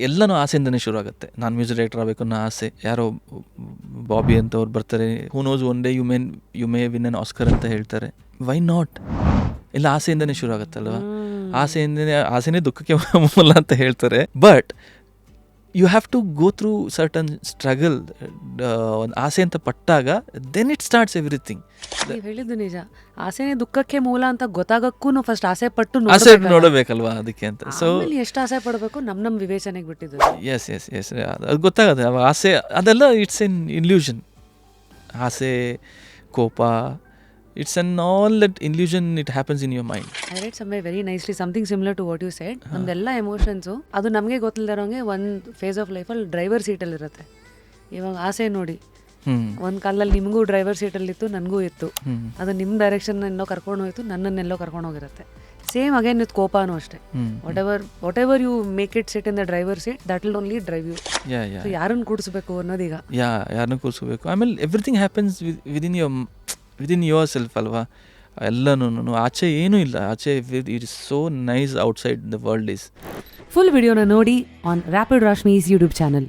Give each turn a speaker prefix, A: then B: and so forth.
A: ಎಲ್ಲನೂ ಆಸೆಯಿಂದನೇ ಶುರು ಆಗುತ್ತೆ. ನಾನು ಮ್ಯೂಸಿಕ್ ಡೈರೆಕ್ಟರ್ ಆಗಬೇಕು ಅನ್ನೋ ಆಸೆ. ಯಾರೋ ಬಾಬಿ ಅಂತ ಅವ್ರು ಬರ್ತಾರೆ, who knows one day you may win an Oscar ಅಂತ ಹೇಳ್ತಾರೆ. Why not? ಎಲ್ಲ ಆಸೆಯಿಂದನೇ ಶುರು ಆಗುತ್ತಲ್ವ. ಆಸೆನೇ ದುಃಖಕ್ಕೆ ಮೂಲ ಅಂತ ಹೇಳ್ತಾರೆ. But you have to go through certain struggle. ಒಂದು ಆಸೆ ಅಂತ ಪಟ್ಟಾಗ ದೆನ್ ಇಟ್ ಸ್ಟಾರ್ಟ್ಸ್ ಎವ್ರಿಥಿಂಗ್.
B: ನೀವು ಹೇಳಿದ್ದು ನಿಜ. ಆಸೆನೇ ದುಃಖಕ್ಕೆ ಮೂಲ ಅಂತ ಗೊತ್ತಾಗಕ್ಕೂ ಫಸ್ಟ್ ಆಸೆ ಪಟ್ಟು
A: ಆಸೆ ನೋಡಬೇಕಲ್ವಾ ಅದಕ್ಕೆ ಅಂತ. ಸೊ
B: ಎಷ್ಟು ಆಸೆ ಪಡಬೇಕು ನಮ್ಮ ವಿವೇಚನೆಗೆ ಬಿಟ್ಟಿದ್ದು.
A: ಎಸ್ ಎಸ್ ಎಸ್ ಅದು ಗೊತ್ತಾಗುತ್ತೆ. ಆಸೆ ಅದೆಲ್ಲ ಇಟ್ಸ್ ಎನ್ ಇಲ್ಯೂಷನ್. ಆಸೆ, ಕೋಪ, it's an all that illusion, it happens in your mind.
B: I read somewhere very nicely something similar to what you said. ನಮ್ದೆಲ್ಲ ಎಮೋಷನ್ಸು ಅದು ನಮಗೆ ಗೊತ್ತಿಲ್ಲದಿರೋಂಗೆ ಒಂದು ಫೇಸ್ ಆಫ್ ಲೈಫಲ್ಲಿ ಡ್ರೈವರ್ ಸೀಟಲ್ಲಿ ಇರುತ್ತೆ. ಇವಾಗ ಆಸೆ ನೋಡಿ, ಒಂದು ಕಾಲದಲ್ಲಿ ನಿಮಗೂ ಡ್ರೈವರ್ ಸೀಟಲ್ಲಿತ್ತು, ನನಗೂ ಇತ್ತು. ಅದು ನಿಮ್ಮ ಡೈರೆಕ್ಷನ್ ಎಲ್ಲೋ ಕರ್ಕೊಂಡು ಹೋಯ್ತು, ನನ್ನನ್ನೆಲ್ಲೋ ಕರ್ಕೊಂಡು ಹೋಗಿರುತ್ತೆ. ಸೇಮ್ ಅಗೇನ್ ವಿತ್ ಕೋಪಾನು ಅಷ್ಟೇ. Whatever you make it sit in the driver seat, that will only drive you. ಯಾರನ್ನು ಕೂಡಿಸ್ಬೇಕು ಅನ್ನೋದೀಗ.
A: ಯಾರನ್ನು ಕೂರಿಸ್ಬೇಕು. ಆಮೇಲೆ everything happens within yourself ಅಲ್ವಾ. ಎಲ್ಲನೂ ಆಚೆ ಏನೂ ಇಲ್ಲ. ಆಚೆ it is so nice outside the world is.
B: Full ವಿಡಿಯೋನ ನೋಡಿ on Rapid Rashmi's YouTube channel.